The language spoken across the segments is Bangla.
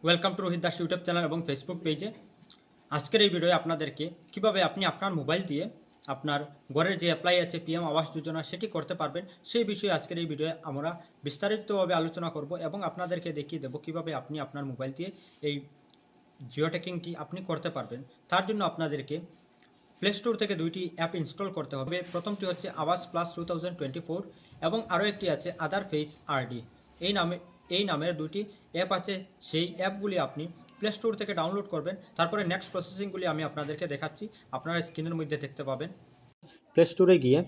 Welcome to Rohit Das YouTube channel এবং ফেসবুক পেজে। আজকের এই ভিডিওয়ে আপনাদেরকে কিভাবে আপনি আপনার মোবাইল দিয়ে আপনার ঘরের যে অ্যাপ্লাই আছে পিএম আবাস যোজনা সেটি করতে পারবেন সেই বিষয়ে আজকের এই ভিডিওয়ে আমরা বিস্তারিতভাবে আলোচনা করব এবং আপনাদেরকে দেখিয়ে দেবো কিভাবে আপনি আপনার মোবাইল দিয়ে এই জিও ট্যাকিংটি আপনি করতে পারবেন। তার জন্য আপনাদেরকে প্লে স্টোর থেকে দুইটি অ্যাপ ইনস্টল করতে হবে। প্রথমটি হচ্ছে আবাস প্লাস 2024 এবং আরও একটি আছে আদার ফেস আরডি। এই নামের দুটি অ্যাপ আছে। সেই অ্যাপগুলি আপনি প্লে স্টোর থেকে ডাউনলোড করবেন। তারপরে নেক্সট প্রসেসিংগুলি আমি আপনাদেরকে দেখাচ্ছি, আপনারা স্ক্রিনের মধ্যে দেখতে পাবেন। প্লে স্টোরে গিয়ে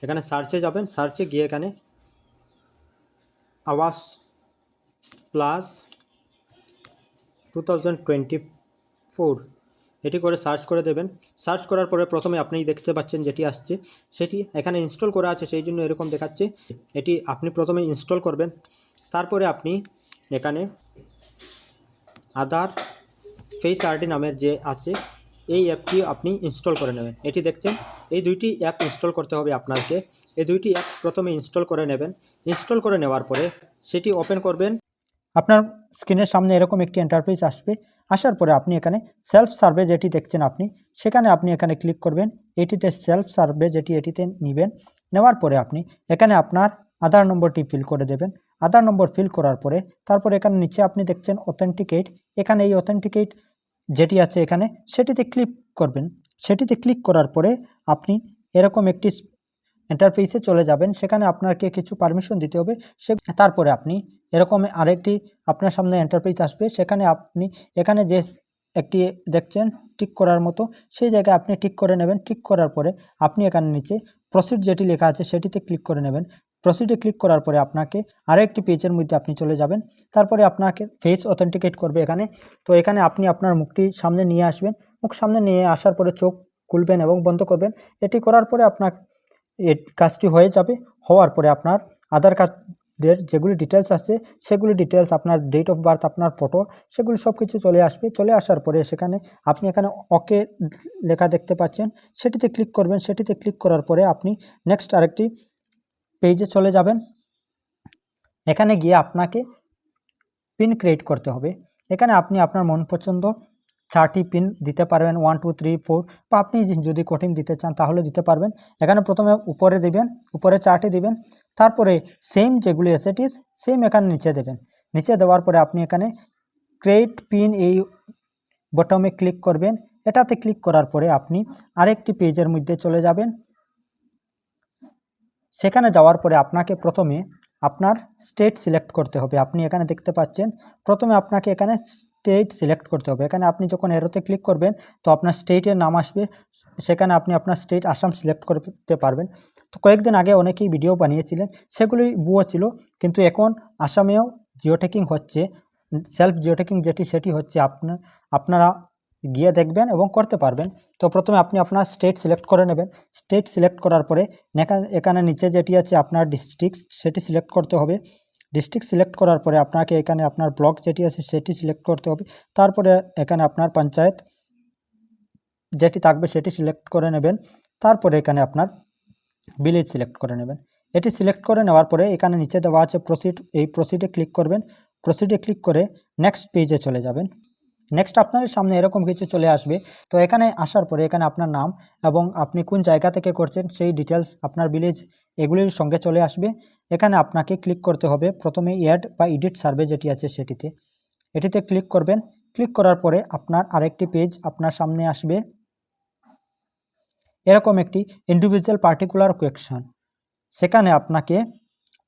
এখানে সার্চে যাবেন, সার্চে গিয়ে এখানে আবাস প্লাস 2024 এটি করে সার্চ করে দেবেন। সার্চ করার পরে প্রথমে আপনি দেখতে পাচ্ছেন যেটি আসছে সেটি এখানে ইনস্টল করা আছে, সেই জন্য এরকম দেখাচ্ছে। এটি আপনি প্রথমে ইনস্টল করবেন। তারপরে আপনি এখানে আদার ফেস আরডি নামের যে আছে এই অ্যাপটি আপনি ইনস্টল করে নেবেন। এটি দেখছেন, এই দুইটি অ্যাপ ইনস্টল করতে হবে আপনাকে। এই দুইটি অ্যাপ প্রথমে ইনস্টল করে নেবেন। ইনস্টল করে নেওয়ার পরে সেটি ওপেন করবেন। আপনার স্ক্রিনের সামনে এরকম একটি ইন্টারফেস আসবে। আসার পরে আপনি এখানে সেলফ সার্ভে যেটি দেখছেন আপনি সেখানে আপনি এখানে ক্লিক করবেন। এটিতে সেলফ সার্ভে যেটি এটিতে নেবেন। নেওয়ার পরে আপনি এখানে আপনার আধার নম্বরটি ফিল করে দেবেন। আধার নম্বর ফিল করার পরে তারপরে এখানে নিচে আপনি দেখছেন অথেন্টিকেট। এখানে এই অথেন্টিকেট যেটি আছে এখানে সেটিতে ক্লিক করবেন। সেটিতে ক্লিক করার পরে আপনি এরকম একটি ইন্টারফেসে চলে যাবেন। সেখানে আপনাকে কিছু পারমিশন দিতে হবে। তারপরে আপনি এরকম আরেকটি আপনার সামনে ইন্টারফেস আসবে। সেখানে আপনি এখানে যে একটি দেখছেন টিক করার মতো, সেই জায়গায় আপনি টিক করে নেবেন। টিক করার পরে আপনি এখানে নিচে প্রসিড যেটি লেখা আছে সেটিতে ক্লিক করে নেবেন। প্রসিডে ক্লিক করার পরে আপনাকে আরেকটি পেজের মধ্যে আপনি চলে যাবেন। তারপরে আপনাকে ফেস অথেন্টিকেট করবে এখানে। তো এখানে আপনি আপনার মুখটি সামনে নিয়ে আসবেন। মুখ সামনে নিয়ে আসার পরে চোখ খুলবেন এবং বন্ধ করবেন। এটি করার পরে আপনার এই কাজটি হয়ে যাবে। হওয়ার পরে আপনার আধার কার্ডের যেগুলি ডিটেলস আছে সেগুলি ডিটেলস, আপনার ডেট অফ বার্থ, আপনার ফটো, সেগুলি সব কিছু চলে আসবে। চলে আসার পরে সেখানে আপনি এখানে ওকে লেখা দেখতে পাচ্ছেন, সেটিতে ক্লিক করবেন। সেটিতে ক্লিক করার পরে আপনি নেক্সট আরেকটি পেজে চলে যাবেন। এখানে গিয়ে আপনাকে পিন ক্রিয়েট করতে হবে। এখানে আপনি আপনার মন পছন্দ 4টি পিন দিতে পারবেন, 1 2 3 4, বা আপনি যদি কঠিন দিতে চান তাহলে দিতে পারবেন। এখানে প্রথমে উপরে দিবেন, উপরে 4টি দিবেন। তারপরে সেম যেগুলি এসেটিস সেম এখানে নিচে দেবেন। নিচে দেওয়ার পরে আপনি এখানে ক্রিয়েট পিন এই বটমে ক্লিক করবেন। এটাতে ক্লিক করার পরে আপনি আরেকটি পেজের মধ্যে চলে যাবেন। সেখানে যাওয়ার পরে আপনাকে প্রথমে আপনার স্টেট সিলেক্ট করতে হবে। আপনি এখানে দেখতে পাচ্ছেন প্রথমে আপনাকে এখানে স্টেট সিলেক্ট করতে হবে। এখানে আপনি যখন এরোতে ক্লিক করবেন তো আপনার স্টেটের নাম আসবে। সেখানে আপনি আপনার স্টেট আসাম সিলেক্ট করতে পারবেন। তো কয়েকদিন আগে অনেকেই ভিডিও বানিয়েছিলেন, সেগুলি ভুয়ো ছিল, কিন্তু এখন আসামেও জিও ট্যাকিং হচ্ছে। সেলফ জিও ট্যাকিং যেটি সেটি হচ্ছে। আপনারা গিয়ে দেখবেন এবং করতে পারবেন। তো প্রথমে আপনি আপনার স্টেট সিলেক্ট করে নেবেন। স্টেট সিলেক্ট করার পরে এখানে নিচে যেটি আছে আপনার ডিস্ট্রিক্ট সেটি সিলেক্ট করতে হবে। ডিস্ট্রিক্ট সিলেক্ট করার পরে আপনাকে এখানে আপনার ব্লক যেটি আছে সেটি সিলেক্ট করতে হবে। তারপরে এখানে আপনার পঞ্চায়েত যেটি থাকবে সেটি সিলেক্ট করে নেবেন। তারপরে এখানে আপনার ভিলেজ সিলেক্ট করে নেবেন। এটি সিলেক্ট করে নেওয়ার পরে এখানে নিচে দেওয়া আছে প্রসিড, এই প্রসিডে ক্লিক করবেন। প্রসিডে ক্লিক করে নেক্সট পেজে চলে যাবেন। নেক্সট আপনাদের সামনে এরকম কিছু চলে আসবে। তো এখানে আসার পরে এখানে আপনার নাম এবং আপনি কোন জায়গা থেকে করছেন সেই ডিটেলস, আপনার ভিলেজ, এগুলির সঙ্গে চলে আসবে। এখানে আপনাকে ক্লিক করতে হবে প্রথমে অ্যাড বা এডিট সার্ভে যেটি আছে সেটিতে, এটিতে ক্লিক করবেন। ক্লিক করার পরে আপনার আরেকটি পেজ আপনার সামনে আসবে। এরকম একটি ইন্ডিভিজুয়াল পার্টিকুলার কোয়েকশন। সেখানে আপনাকে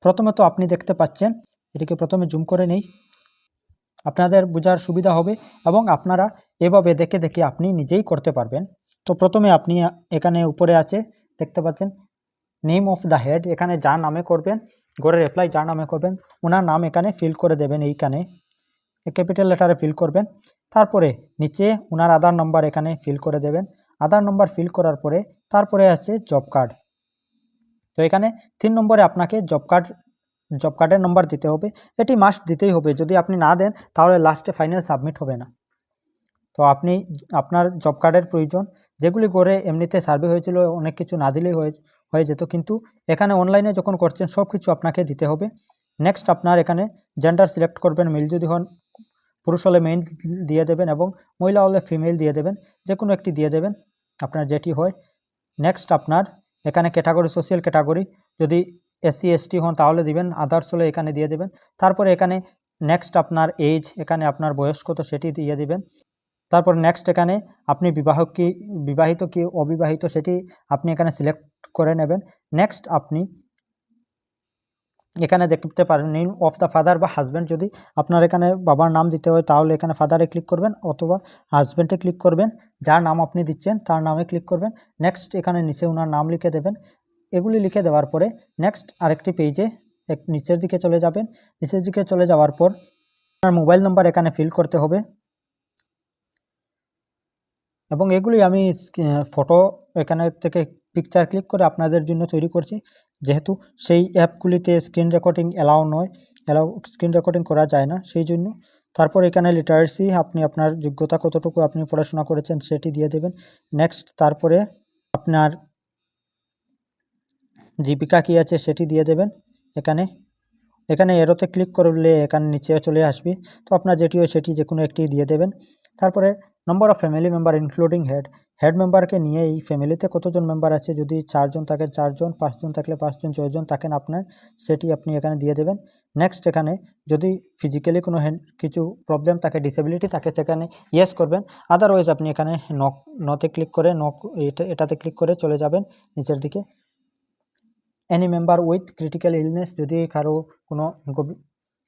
প্রথমত আপনি দেখতে পাচ্ছেন, এটিকে প্রথমে জুম করে নেই, আপনাদের বোঝার সুবিধা হবে এবং আপনারা এভাবে দেখে দেখে আপনি নিজেই করতে পারবেন। তো প্রথমে আপনি এখানে উপরে আছে দেখতে পাচ্ছেন নেম অফ দ্য হেড। এখানে যার নামে করবেন, ঘরের অ্যাপ্লাই যার নামে করবেন ওনার নাম এখানে ফিল করে দেবেন। এইখানে ক্যাপিটাল লেটারে ফিল করবেন। তারপরে নিচে ওনার আধার নম্বর এখানে ফিল করে দেবেন। আধার নম্বর ফিল করার পরে তারপরে আছে জব কার্ড। তো এখানে 3 নম্বরে আপনাকে জব কার্ডের নম্বর দিতে হবে। এটি মাস্ট দিতেই হবে, যদি আপনি না দেন তাহলে লাস্টে ফাইনাল সাবমিট হবে না। তো আপনি আপনার জব কার্ডের প্রয়োজন, যেগুলি করে এমনিতে সার্ভে হয়েছিল অনেক কিছু না দিলেই হয়ে যেত, কিন্তু এখানে অনলাইনে যখন করছেন সব কিছু আপনাকে দিতে হবে। নেক্সট আপনার এখানে জেন্ডার সিলেক্ট করবেন, মেল যদি হন, পুরুষ হলে মেল দিয়ে দেবেন এবং মহিলা হলে ফিমেল দিয়ে দেবেন, যে কোনো একটি দিয়ে দেবেন আপনার যেটি হয়। নেক্সট আপনার এখানে ক্যাটাগরি, সোশ্যাল ক্যাটাগরি, যদি SC ST হন তাহলে দিবেন, আদার্স হলে এখানে দিয়ে দেবেন। তারপরে এখানে নেক্সট আপনার এজ, এখানে আপনার বয়স কত সেটি দিয়ে দিবেন। তারপর নেক্সট এখানে আপনি বিবাহিত কি অবিবাহিত সেটি আপনি এখানে সিলেক্ট করে নেবেন। নেক্সট আপনি এখানে দেখতে পারেন নেম অফ দ্য ফাদার বা হাজব্যান্ড, যদি আপনার এখানে বাবার নাম দিতে হয় তাহলে এখানে ফাদারে ক্লিক করবেন, অথবা হাজব্যান্ডে ক্লিক করবেন, যার নাম আপনি দিচ্ছেন তার নামে ক্লিক করবেন। নেক্সট এখানে নিচে ওনার নাম লিখে দেবেন। এগুলি লিখে দেওয়ার পরে নেক্সট আরেকটি পেজে নিচের দিকে চলে যাবেন। নিচের দিকে চলে যাওয়ার পর আপনার মোবাইল নাম্বার এখানে ফিল করতে হবে, এবং এগুলি আমি ফটো এখানে থেকে পিকচার ক্লিক করে আপনাদের জন্য তৈরি করছি, যেহেতু সেই অ্যাপগুলিতে স্ক্রিন রেকর্ডিং স্ক্রিন রেকর্ডিং করা যায় না সেই জন্য। তারপর এখানে লিটারেসি, আপনি আপনার যোগ্যতা কতটুকু আপনি পড়াশোনা করেছেন সেটি দিয়ে দেবেন। নেক্সট তারপরে আপনার জীবিকা কী আছে সেটি দিয়ে দেবেন। এখানে এরোতে ক্লিক করলে এখানে নিচে চলে আসবে, তো আপনার যেটি হয় সেটি যে কোনো একটি দিয়ে দেবেন। তারপরে number of family member including head মেম্বারকে নিয়ে এই ফ্যামিলিতে কতজন মেম্বার আছে, যদি 4 জন থাকে 4 জন, 5 জন থাকলে 5 জন, 6 জন থাকেন আপনার, সেটি আপনি এখানে দিয়ে দেবেন। নেক্সট এখানে যদি ফিজিক্যালি কোনো কিছু প্রবলেম থাকে, ডিসেবিলিটি থাকে, সেখানে ইয়েস করবেন। আদারওয়াইজ আপনি এখানে নতে ক্লিক করে এটাতে ক্লিক করে চলে যাবেন নিচের দিকে। Any member with critical illness, যদি কারো কোনো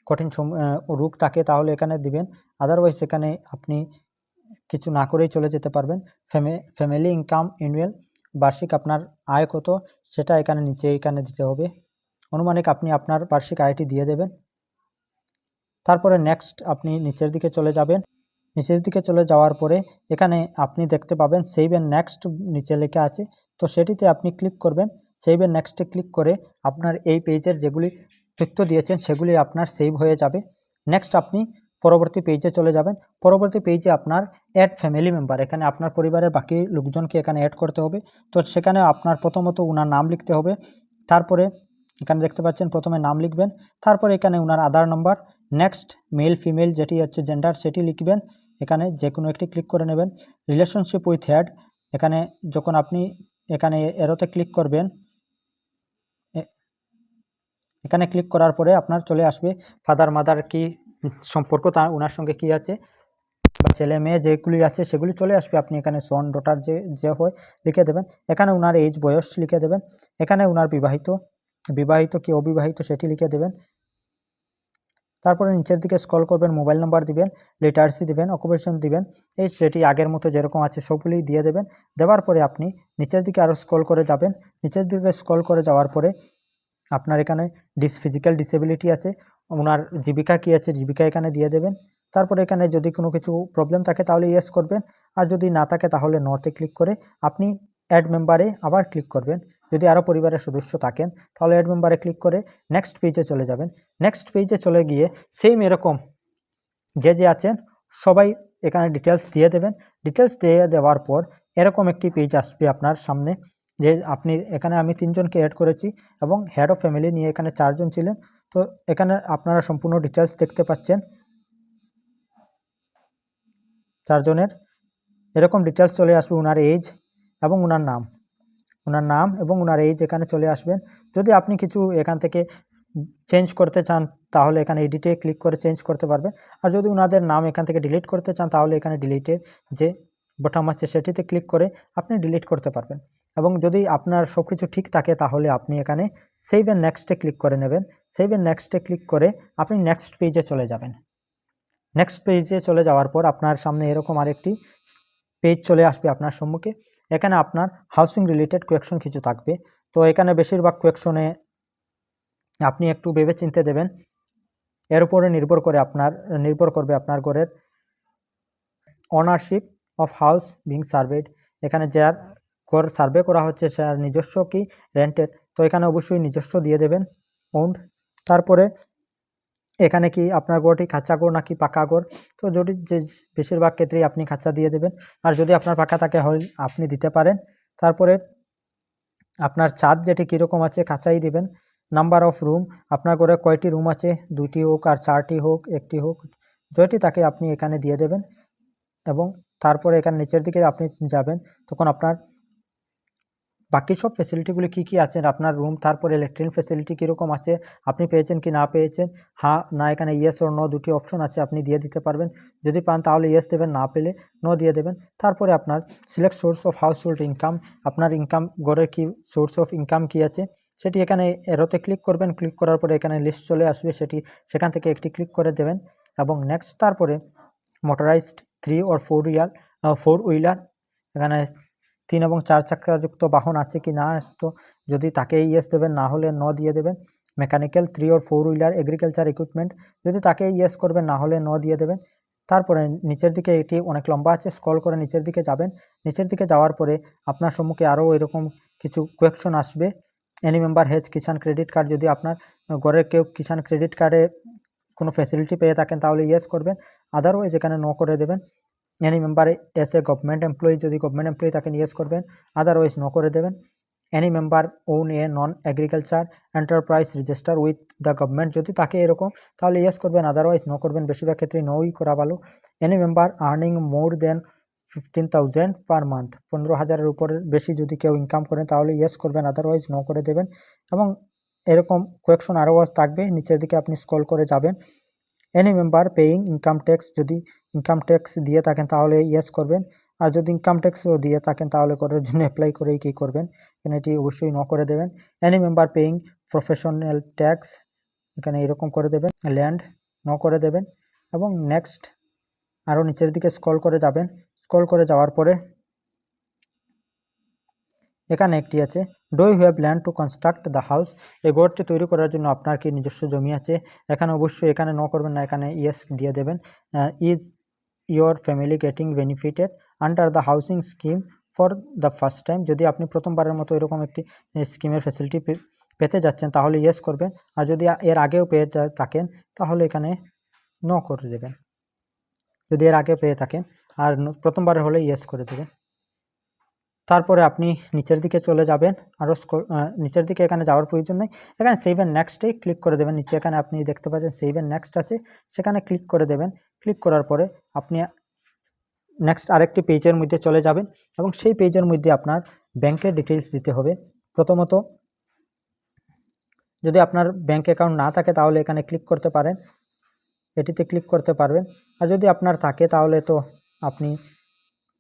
কঠিন রোগ থাকে তাহলে এখানে দিবেন, আদারওয়াইজ এখানে আপনি কিছু না করেই চলে যেতে পারবেন। ফ্যামিলি ইনকাম অ্যানুয়াল, বার্ষিক আপনার আয় কত সেটা এখানে দিতে হবে। আনুমানিক আপনি আপনার বার্ষিক আয়টি দিয়ে দেবেন। তারপরে নেক্সট আপনি নিচের দিকে চলে যাবেন। নিচের দিকে চলে যাওয়ার পরে এখানে আপনি দেখতে পাবেন সেভ এন্ড নেক্সট নিচে লেখা আছে, তো সেটিতে আপনি ক্লিক করবেন। সেভ এন্ড নেক্সটে ক্লিক করে আপনার এই পেজের যেগুলি তথ্য দিয়েছেন সেগুলি আপনার সেভ হয়ে যাবে। নেক্সট আপনি পরবর্তী পেজে চলে যাবেন। পরবর্তী পেজে আপনার অ্যাড ফ্যামিলি মেম্বার, এখানে আপনার পরিবারের বাকি লোকজনকে এখানে অ্যাড করতে হবে। তো সেখানে আপনার প্রথমত ওনার নাম লিখতে হবে, তারপরে এখানে দেখতে পাচ্ছেন প্রথমে নাম লিখবেন, তারপরে এখানে ওনার আধার নাম্বার, নেক্সট মেল ফিমেল যেটি হচ্ছে জেন্ডার সেটি লিখবেন, এখানে যে কোনো একটি ক্লিক করে নেবেন। রিলেশনশিপ উইথ হেড, এখানে যখন আপনি এখানে এরোতে ক্লিক করবেন, এখানে ক্লিক করার পরে আপনার চলে আসবে ফাদার মাদার কি সম্পর্ক, তা ওনার সঙ্গে কি আছে, বা ছেলে মেয়ে যেগুলি আছে সেগুলি চলে আসবে। আপনি এখানে সন ডটার যে হয় লিখে দেবেন। এখানে ওনার এজ বয়স লিখে দেবেন। এখানে ওনার বিবাহিত কি অবিবাহিত সেটি লিখে দেবেন। তারপরে নিচের দিকে স্ক্রল করবেন, মোবাইল নাম্বার দিবেন, লিটারেসি দিবেন, অকুপেশন দিবেন, এই সেটি আগের মতো যেরকম আছে সবগুলি দিয়ে দেবেন। দেওয়ার পরে আপনি নিচের দিকে আরও স্ক্রল করে যাবেন। নিচের দিকে স্ক্রল করে যাওয়ার পরে আপনার এখানে ফিজিক্যাল ডিসেবিলিটি আছে, ওনার জীবিকা কী আছে জীবিকা এখানে দিয়ে দেবেন। তারপরে এখানে যদি কোনো কিছু প্রবলেম থাকে তাহলে ইয়েস করবেন, আর যদি না থাকে তাহলে নতে ক্লিক করে আপনি অ্যাড মেম্বারে আবার ক্লিক করবেন। যদি আরও পরিবারের সদস্য থাকেন তাহলে অ্যাড মেম্বারে ক্লিক করে নেক্সট পেজে চলে যাবেন। নেক্সট পেজে চলে গিয়ে সেম এরকম যে আছেন সবাই এখানে ডিটেলস দিয়ে দেবেন। ডিটেলস দিয়ে দেওয়ার পর এরকম একটি পেজ আসবে আপনার সামনে, যে আপনি এখানে আমি 3 জনকে অ্যাড করেছি এবং হেড অফ ফ্যামিলি নিয়ে এখানে 4 জন ছিলেন। তো এখানে আপনারা সম্পূর্ণ ডিটেলস দেখতে পাচ্ছেন 4 জনের। এরকম ডিটেলস চলে আসবে, ওনার এজ এবং ওনার নাম এবং ওনার এজ এখানে চলে আসবেন। যদি আপনি কিছু এখান থেকে চেঞ্জ করতে চান তাহলে এখানে এডিটে ক্লিক করে চেঞ্জ করতে পারবেন, আর যদি ওনাদের নাম এখান থেকে ডিলিট করতে চান তাহলে এখানে ডিলিটের যে বটন আছে সেটিতে ক্লিক করে আপনি ডিলিট করতে পারবেন। এবং যদি আপনার সব কিছু ঠিক থাকে তাহলে আপনি এখানে সেভ এন্ড নেক্সটে ক্লিক করে নেবেন। সেভ এন্ড নেক্সটে ক্লিক করে আপনি নেক্সট পেজে চলে যাবেন। নেক্সট পেজে চলে যাওয়ার পর আপনার সামনে এরকম আরেকটি পেজ চলে আসবে আপনার সম্মুখে। এখানে আপনার হাউসিং রিলেটেড কোয়েকশন কিছু থাকবে, তো এখানে বেশিরভাগ কোয়েকশনে আপনি একটু ভেবে চিন্তে দেবেন। এর উপরে নির্ভর করবে আপনার ঘরের ownership of house being served, এখানে যার ঘর সার্ভে করা হচ্ছে সে নিজস্ব কি রেন্টেড, তো এখানে অবশ্যই নিজস্ব দিয়ে দেবেন ওন্ড। তারপরে এখানে কি আপনার ঘরটি খাঁচা ঘর নাকি পাকা ঘর, তো যদি যে বেশিরভাগ ক্ষেত্রেই আপনি খাঁচা দিয়ে দেবেন, আর যদি আপনার পাকা থাকে হয় আপনি দিতে পারেন। তারপরে আপনার ছাদ যেটি কীরকম আছে খাঁচাই দিবেন। নাম্বার অফ রুম, আপনার ঘরে কয়টি রুম আছে, 2টি হোক আর 4টি হোক 1টি হোক যেটি তাকে আপনি এখানে দিয়ে দেবেন এবং তারপরে এখানে নিচের দিকে আপনি যাবেন, তখন আপনার বাকি সব ফ্যাসিলিটিগুলি কী কী আছে আপনার রুম, তারপরে ইলেকট্রিক ফ্যাসিলিটি কীরকম আছে, আপনি পেয়েছেন কি না পেয়েছেন, হ্যাঁ না, এখানে ইয়েস ওর নো দুটি অপশন আছে, আপনি দিয়ে দিতে পারবেন। যদি পান তাহলে ইয়েস দেবেন, না পেলে নো দিয়ে দেবেন। তারপরে আপনার select source of house hold income, আপনার ইনকাম গড়ের কি সোর্স অফ ইনকাম কী আছে সেটি এখানে এরোতে ক্লিক করবেন। ক্লিক করার পরে এখানে লিস্ট চলে আসবে, সেখান থেকে একটি ক্লিক করে দেবেন এবং নেক্সট। তারপরে মোটরাইজড 3 or 4 হুইলার, এখানে 3 এবং 4 চাকাযুক্ত বাহন আছে কি না, তো যদি তাকে ইয়েস দেবেন, না হলে নো দিয়ে দেবেন। Mechanical 3 or 4 wheeler agriculture equipment, যদি তাকে ইয়েস করবেন, না হলে নো দিয়ে দেবেন। তারপরে নিচের দিকে এটি অনেক লম্বা আছে, স্ক্রল করে নিচের দিকে যাবেন। নিচের দিকে যাওয়ার পরে আপনার সম্মুখে আরও এরকম কিছু কোয়েকশন আসবে। এনি মেম্বার হেজ কিষাণ ক্রেডিট কার্ড, যদি আপনার ঘরের কেউ কিষাণ ক্রেডিট কার্ডে কোনো ফ্যাসিলিটি পেয়ে থাকেন তাহলে ইয়েস করবেন, আদারওয়াইজ এখানে নো করে দেবেন। Any member is a government employee, যদি গভর্নমেন্ট এমপ্লয়ি তাকে ইয়েস করবেন, আদারওয়াইজ নো করে দেবেন। Any member own a non agriculture enterprise register with the government, যদি তাকে এরকম তাহলে ইয়েস করবেন, আদারওয়াইজ নো করবেন। বেশিরভাগ ক্ষেত্রে নোই করা ভালো। এনি মেম্বার আর্নিং মোর দেন 15,000 পার মান্থ, 15,000-এর উপরে বেশি যদি কেউ ইনকাম করেন তাহলে ইয়েস করবেন, আদারওয়াইজ নো করে দেবেন। এবং এরকম কোয়েকশন আরও থাকবে, নিচের দিকে আপনি স্ক্রল করে যাবেন। Any member paying income tax, যদি ইনকাম ট্যাক্স দিয়ে থাকেন তাহলে ইয়েস করবেন, আর যদি ইনকাম ট্যাক্সও দিয়ে থাকেন তাহলে করার জন্য অ্যাপ্লাই করেই কী করবেন, এখানে এটি অবশ্যই ন করে দেবেন। Any member paying professional tax, এখানে এরকম করে দেবেন। ল্যান্ড ন করে দেবেন এবং নেক্সট। আরও নিচের দিকে স্ক্রল করে যাবেন। স্ক্রল করে যাওয়ার পরে এখানে একটি আছে, do you have land to construct the house, এই ঘরটি তৈরি করার জন্য আপনার কি নিজস্ব জমি আছে, এখানে অবশ্যই এখানে ন করবেন না, এখানে ইয়েস দিয়ে দেবেন। Is your family getting benefited under the housing scheme for the first time, যদি আপনি প্রথমবারের মতো এরকম একটি স্কিমের ফ্যাসিলিটি পেতে যাচ্ছেন তাহলে ইয়েস করবেন, আর যদি এর আগেও পেয়ে থাকেন তাহলে এখানে ন করে দেবেন, যদি এর আগে পেয়ে থাকেন, আর প্রথমবারের হলে ইয়েস করে দেবেন। তারপরে আপনি নিচের দিকে চলে যাবেন, আরও নিচের দিকে এখানে যাওয়ার প্রয়োজন নেই, এখানে সেভ অ্যান্ড নেক্সটে ক্লিক করে দেবেন। নিচে এখানে আপনি দেখতে পাচ্ছেন সেভ অ্যান্ড নেক্সট আছে, সেখানে ক্লিক করে দেবেন। ক্লিক করার পরে আপনি নেক্সট আরেকটি পেজের মধ্যে চলে যাবেন এবং সেই পেজের মধ্যে আপনার ব্যাংকের ডিটেলস দিতে হবে। প্রথমত যদি আপনার ব্যাংক অ্যাকাউন্ট না থাকে তাহলে এখানে ক্লিক করতে পারেন, এটিতে ক্লিক করতে পারবেন, আর যদি আপনার থাকে তাহলে তো আপনি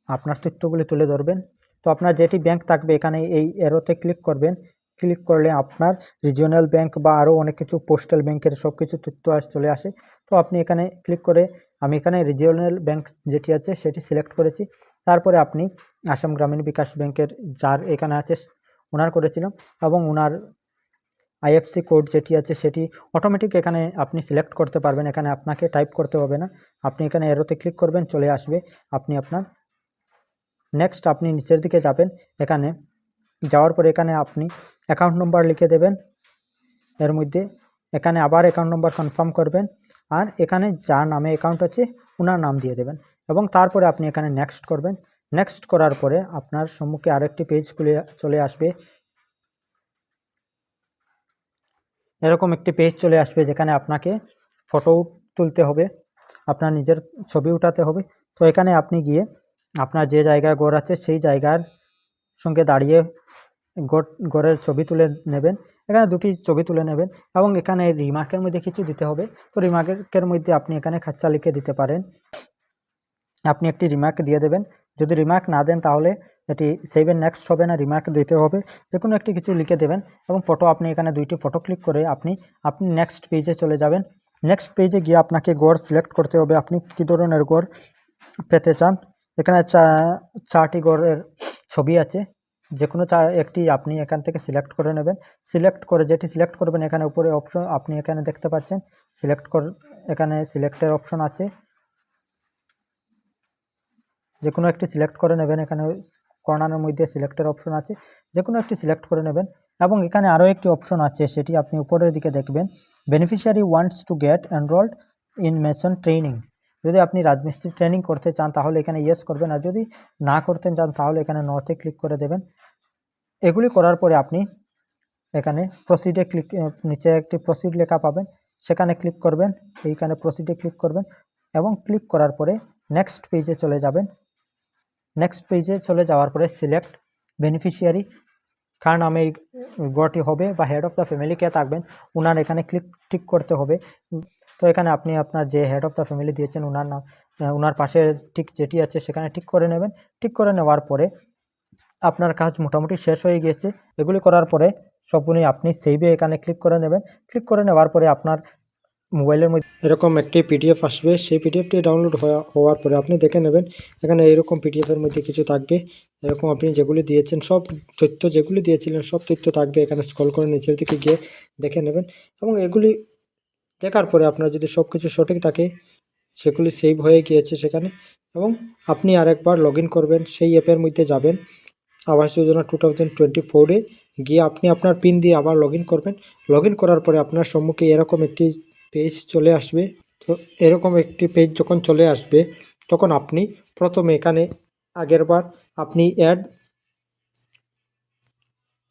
আপনার তথ্যগুলি তুলে ধরবেন। তো আপনার যেটি ব্যাংক থাকবে এখানে এই এরোতে ক্লিক করবেন। ক্লিক করলে আপনার রিজিওনাল ব্যাংক বা আরও অনেক কিছু পোস্টাল ব্যাংকের সব কিছু তথ্য চলে আসে। তো আপনি এখানে ক্লিক করে, আমি এখানে রিজিওনাল ব্যাংক যেটি আছে সেটি সিলেক্ট করেছি। তারপরে আপনি আসাম গ্রামীণ বিকাশ ব্যাংকের যার এখানে আছে ওনার করেছিলাম, এবং ওনার আইএফসি কোড যেটি আছে সেটি অটোমেটিক এখানে আপনি সিলেক্ট করতে পারবেন, এখানে আপনাকে টাইপ করতে হবে না। আপনি এখানে এরোতে ক্লিক করবেন, চলে আসবে। আপনি আপনার নেক্সট আপনি নিচের দিকে যাবেন, এখানে যাওয়ার পরে এখানে আপনি অ্যাকাউন্ট নম্বর লিখে দেবেন, এর মধ্যে এখানে আবার অ্যাকাউন্ট নম্বর কনফার্ম করবেন, আর এখানে যার নামে অ্যাকাউন্ট আছে ওনার নাম দিয়ে দেবেন, এবং তারপরে আপনি এখানে নেক্সট করবেন। নেক্সট করার পরে আপনার সম্মুখে আরেকটি পেজ খুলে চলে আসবে, এরকম একটি পেজ চলে আসবে যেখানে আপনাকে ফটো তুলতে হবে, আপনার নিজের ছবি উঠাতে হবে। তো এখানে আপনি গিয়ে আপনার যে জায়গায় ঘর আছে সেই জায়গার সঙ্গে দাঁড়িয়ে ঘরের ছবি তুলে নেবেন, এখানে দুটি ছবি তুলে নেবেন, এবং এখানে রিমার্কের মধ্যে কিছু দিতে হবে। তো রিমার্কের মধ্যে আপনি এখানে খাঁচা লিখে দিতে পারেন, আপনি একটি রিমার্ক দিয়ে দেবেন। যদি রিমার্ক না দেন তাহলে এটি সেভ এন্ড নেক্সট হবে না, রিমার্ক দিতে হবে, যে কোনো একটি কিছু লিখে দেবেন। এবং ফটো আপনি এখানে দুইটি ফটো ক্লিক করে আপনি নেক্সট পেজে চলে যাবেন। নেক্সট পেজে গিয়ে আপনাকে গড় সিলেক্ট করতে হবে, আপনি কী ধরনের গড় পেতে চান। এখানে চারটি গড়ের ছবি আছে, যে কোনো একটি আপনি এখান থেকে সিলেক্ট করে নেবেন। সিলেক্ট করে যেটি সিলেক্ট করবেন এখানে উপরে অপশন আপনি এখানে দেখতে পাচ্ছেন, এখানে সিলেক্টের অপশন আছে, যে কোনো একটি সিলেক্ট করে নেবেন। এখানে কর্নারের মধ্যে সিলেক্টের অপশন আছে, যে কোনো একটি সিলেক্ট করে নেবেন। এবং এখানে আরও একটি অপশন আছে, সেটি আপনি উপরের দিকে দেখবেন, beneficiary wants to get enrolled in Mason training, যদি আপনি রাজমিস্ত্রি ট্রেনিং করতে চান তাহলে এখানে ইয়েস করবেন, আর যদি না করতে চান তাহলে এখানে নতে ক্লিক করে দেবেন। এগুলি করার পরে আপনি এখানে প্রসিডে ক্লিক, নিচে একটি প্রসিড লেখা পাবেন, সেখানে ক্লিক করবেন, এইখানে প্রসিডে ক্লিক করবেন। এবং ক্লিক করার পরে নেক্সট পেজে চলে যাবেন। নেক্সট পেজে চলে যাওয়ার পরে সিলেক্ট বেনিফিশিয়ারি, কার নামে এই গড়টি হবে বা হেড অফ দ্য ফ্যামিলি কে থাকবেন ওনার এখানে ক্লিক করতে হবে। তো এখানে আপনি আপনার যে হেড অফ দ্য ফ্যামিলি দিয়েছেন ওনার নাম, ওনার পাশে ঠিক যেটি আছে সেখানে ঠিক করে নেবেন। ঠিক করে নেওয়ার পরে আপনার কাজ মোটামুটি শেষ হয়ে গিয়েছে। এগুলি করার পরে সবগুলি আপনি সেভে এখানে ক্লিক করে নেবেন। ক্লিক করে নেওয়ার পরে আপনার মোবাইলের মধ্যে এরকম একটি পিডিএফ আসবে। সেই পিডিএফটি ডাউনলোড হওয়ার পরে আপনি দেখে নেবেন এখানে এরকম পিডিএফের মধ্যে কিছু থাকবে। এরকম আপনি যেগুলি দিয়েছেন সব তথ্য যেগুলি দিয়েছিলেন সব তথ্য থাকবে। এখানে স্ক্রল করে নিচের দিকে গিয়ে দেখে নেবেন এবং এগুলি দেখার পরে আপনার যদি সব কিছু সঠিক থাকে সেগুলি সেভ হয়ে গিয়েছে সেখানে, এবং আপনি আরেকবার লগ ইন করবেন। সেই অ্যাপের মধ্যে যাবেন, আবাস যোজনা 2024-এ গিয়ে আপনি আপনার পিন দিয়ে আবার লগ ইন করবেন। লগ ইন করার পরে আপনার সম্মুখে এরকম একটি পেজ চলে আসবে। তো এরকম একটি পেজ যখন চলে আসবে তখন আপনি প্রথমে এখানে আগেরবার আপনি অ্যাড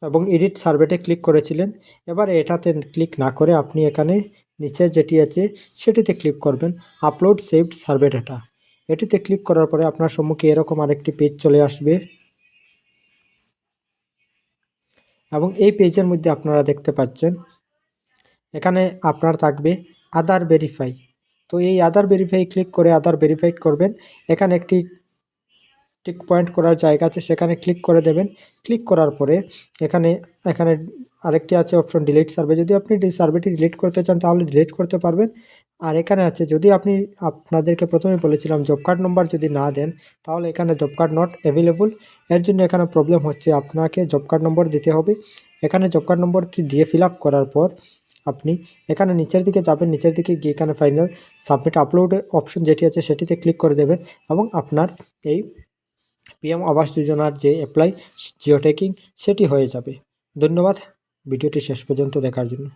এবং এডিট সার্ভেতে ক্লিক করেছিলেন, এবার এটাতে ক্লিক না করে আপনি এখানে নিচে যেটি আছে সেটিতে ক্লিক করবেন, আপলোড সেভড সার্ভে ডাটা। এটিতে ক্লিক করার পরে আপনার সম্মুখে এরকম আরেকটি পেজ চলে আসবে এবং এই পেজের মধ্যে আপনারা দেখতে পাচ্ছেন এখানে আপনার থাকবে আধার ভেরিফাই। তো এই আধার ভেরিফাই ক্লিক করে আধার ভেরিফাই করবেন। এখানে একটি টিক পয়েন্ট করার জায়গা আছে সেখানে ক্লিক করে দেবেন। ক্লিক করার পরে এখানে এখানে আরেকটি আছে অপশন ডিলিট সার্ভে। যদি আপনি সার্ভেটি ডিলিট করতে চান তাহলে ডিলিট করতে পারবেন। আর এখানে আছে যদি আপনি আপনাদেরকে প্রথমে বলেছিলাম জব কার্ড নম্বর যদি না দেন তাহলে এখানে জব কার্ড নট অ্যাভেলেবল। এর জন্য এখানে প্রবলেম হচ্ছে, আপনাকে জব কার্ড নম্বর দিতে হবে। এখানে জব কার্ড নম্বরটি দিয়ে ফিল আপ করার পর আপনি এখানে নিচের দিকে যাবেন, নিচের দিকে গিয়ে এখানে ফাইনাল সাবমিট আপলোডের অপশন যেটি আছে সেটিতে ক্লিক করে দেবেন এবং আপনার এই পিএম আবাস যোজনার যে অ্যাপ্লাই জিও ট্যাগিং সেটি হয়ে যাবে। ধন্যবাদ ভিডিওটি শেষ পর্যন্ত দেখার জন্য।